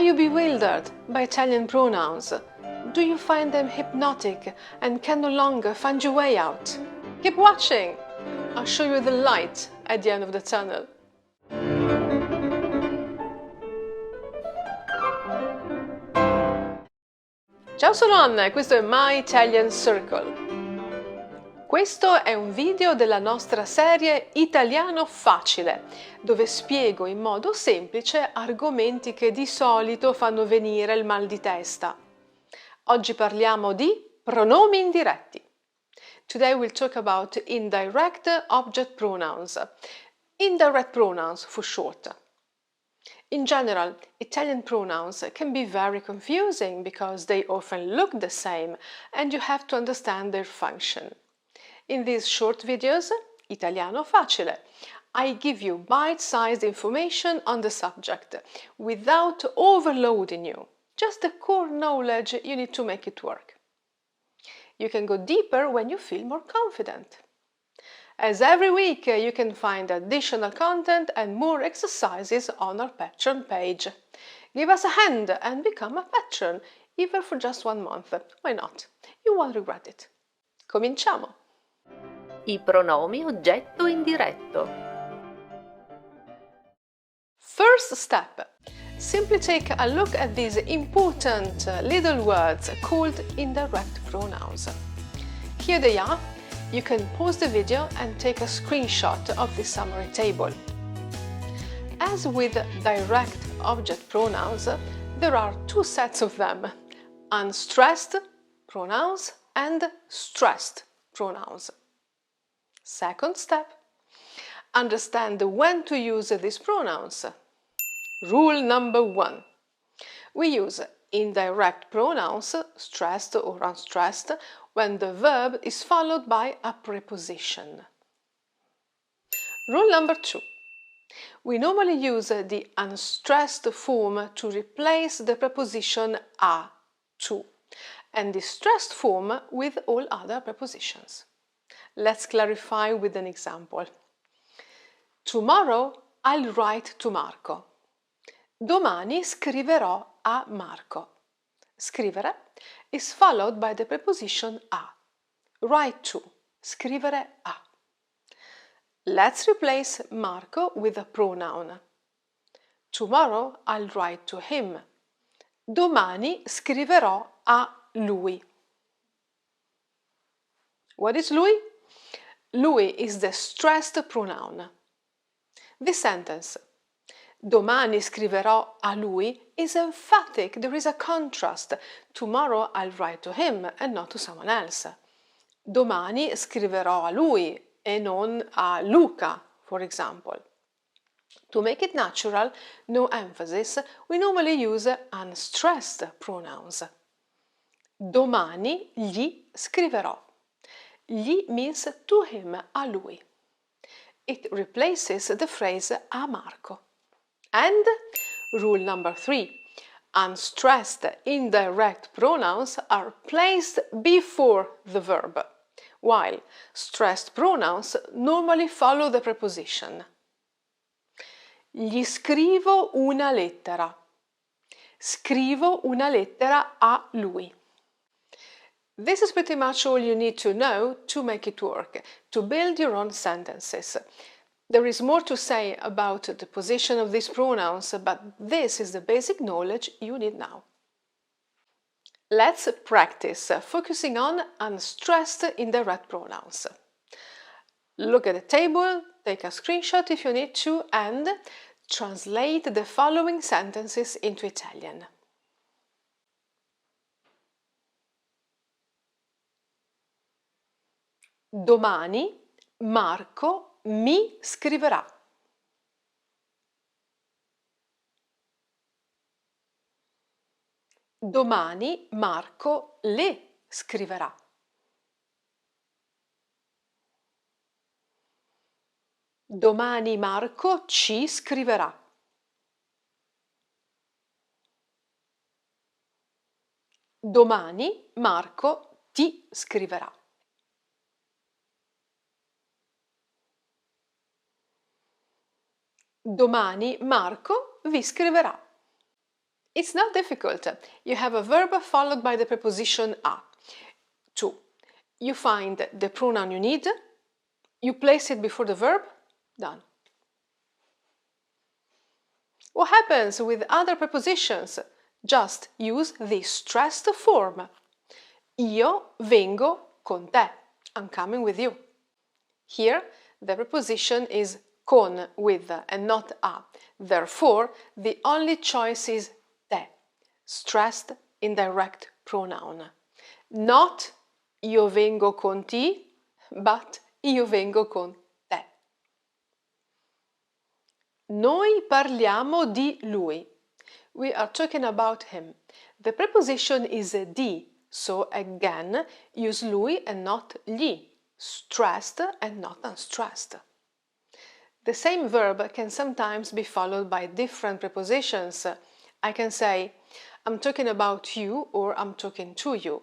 you bewildered by Italian pronouns? Do you find them hypnotic and can no longer find your way out? Keep watching! I'll show you the light at the end of the tunnel. Ciao, sono Anna e questo è My Italian Circle. Questo è un video della nostra serie Italiano Facile, dove spiego in modo semplice argomenti che di solito fanno venire il mal di testa. Oggi parliamo di pronomi indiretti. Today we'll talk about indirect object pronouns. Indirect pronouns for short. In general, Italian pronouns can be very confusing because they often look the same and you have to understand their function. In these short videos, Italiano Facile, I give you bite-sized information on the subject without overloading you, just the core knowledge you need to make it work. You can go deeper when you feel more confident. As every week, you can find additional content and more exercises on our Patreon page. Give us a hand and become a patron, even for just 1 month. Why not? You won't regret it. Cominciamo! I pronomi oggetto indiretto. First step. Simply take a look at these important little words called indirect pronouns. Here they are. You can pause the video and take a screenshot of this summary table. As with direct object pronouns, there are 2 sets of them: unstressed pronouns and stressed pronouns. Second step, understand when to use these pronouns. Rule number 1. We use indirect pronouns, stressed or unstressed, when the verb is followed by a preposition. Rule number 2. We normally use the unstressed form to replace the preposition a, to, and the stressed form with all other prepositions. Let's clarify with an example. Tomorrow I'll write to Marco. Domani scriverò a Marco. Scrivere is followed by the preposition a. Write to, scrivere a. Let's replace Marco with a pronoun. Tomorrow I'll write to him. Domani scriverò a lui. What is lui? Lui is the stressed pronoun. This sentence, domani scriverò a lui, is emphatic. There is a contrast. Tomorrow I'll write to him and not to someone else. Domani scriverò a lui e non a Luca, for example. To make it natural, no emphasis, we normally use unstressed pronouns. Domani gli scriverò. Gli means to him, a lui. It replaces the phrase a Marco. And rule number 3. Unstressed indirect pronouns are placed before the verb, while stressed pronouns normally follow the preposition. Gli scrivo una lettera. Scrivo una lettera a lui. This is pretty much all you need to know to make it work, to build your own sentences. There is more to say about the position of these pronouns, but this is the basic knowledge you need now. Let's practice focusing on unstressed indirect pronouns. Look at the table, take a screenshot if you need to, and translate the following sentences into Italian. Domani Marco mi scriverà. Domani Marco le scriverà. Domani Marco ci scriverà. Domani Marco ti scriverà. Domani Marco vi scriverà. It's not difficult. You have a verb followed by the preposition a. 2. You find the pronoun you need, you place it before the verb, done. What happens with other prepositions? Just use the stressed form. Io vengo con te. I'm coming with you. Here, the preposition is con, with, and not a. Therefore, the only choice is te, stressed indirect pronoun. Not io vengo con ti, but io vengo con te. Noi parliamo di lui. We are talking about him. The preposition is di, so again, use lui and not gli, stressed and not unstressed. The same verb can sometimes be followed by different prepositions. I can say, I'm talking about you or I'm talking to you.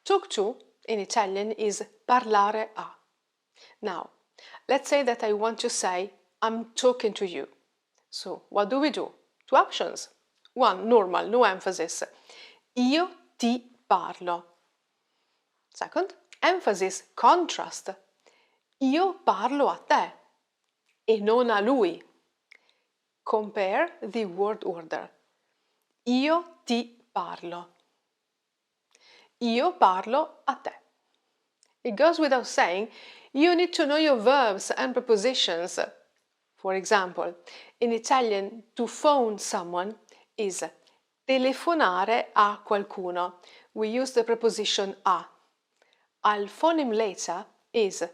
Talk to, in Italian, is parlare a. Now, let's say that I want to say, I'm talking to you. So, what do we do? Two options. One, normal, no emphasis. Io ti parlo. Second, emphasis, contrast. Io parlo a te e non a lui. Compare the word order. Io ti parlo. Io parlo a te. It goes without saying, you need to know your verbs and prepositions. For example, in Italian, to phone someone is telefonare a qualcuno. We use the preposition a. I'll phone him later is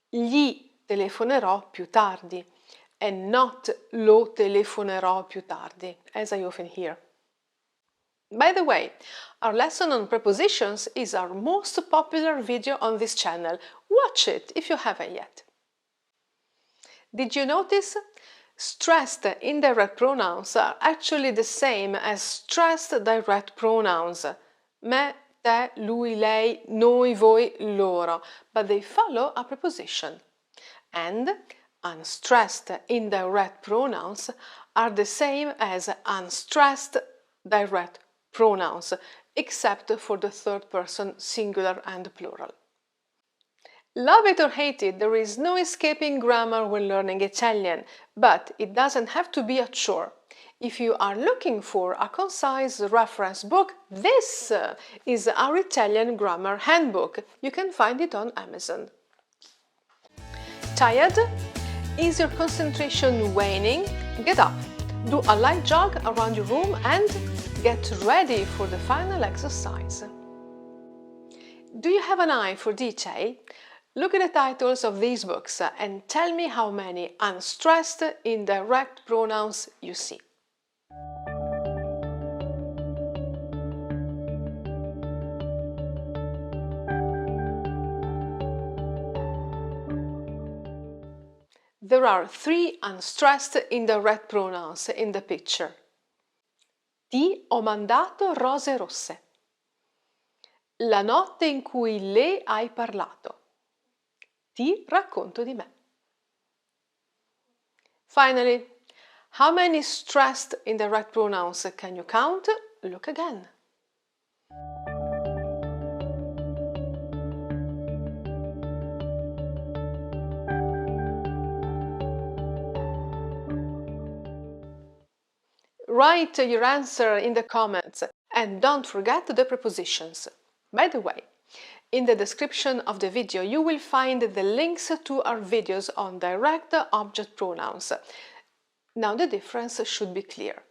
gli telefonerò più tardi and not lo telefonerò più tardi, as I often hear. By the way, our lesson on prepositions is our most popular video on this channel. Watch it if you haven't yet. Did you notice? Stressed indirect pronouns are actually the same as stressed direct pronouns. Me, te, lui, lei, noi, voi, loro, but they follow a preposition. And unstressed indirect pronouns are the same as unstressed direct pronouns, except for the third person singular and plural. Love it or hate it, there is no escaping grammar when learning Italian, but it doesn't have to be a chore. If you are looking for a concise reference book, this is our Italian grammar handbook. You can find it on Amazon. Tired? Is your concentration waning? Get up, do a light jog around your room and get ready for the final exercise. Do you have an eye for detail? Look at the titles of these books and tell me how many unstressed indirect pronouns you see. There are 3 unstressed indirect pronouns in the picture. Ti ho mandato rose rosse. La notte in cui le hai parlato. Ti racconto di me. Finally, how many stressed indirect pronouns can you count? Look again. Write your answer in the comments and don't forget the prepositions. By the way, in the description of the video you will find the links to our videos on direct object pronouns. Now the difference should be clear.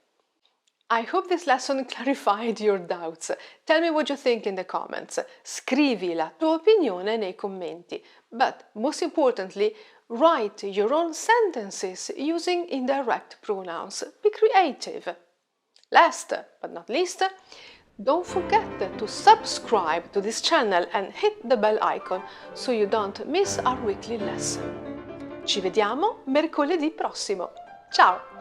I hope this lesson clarified your doubts. Tell me what you think in the comments. Scrivi la tua opinione nei commenti. But most importantly, write your own sentences using indirect pronouns. Be creative. Last but not least, don't forget to subscribe to this channel and hit the bell icon so you don't miss our weekly lesson. Ci vediamo mercoledì prossimo. Ciao!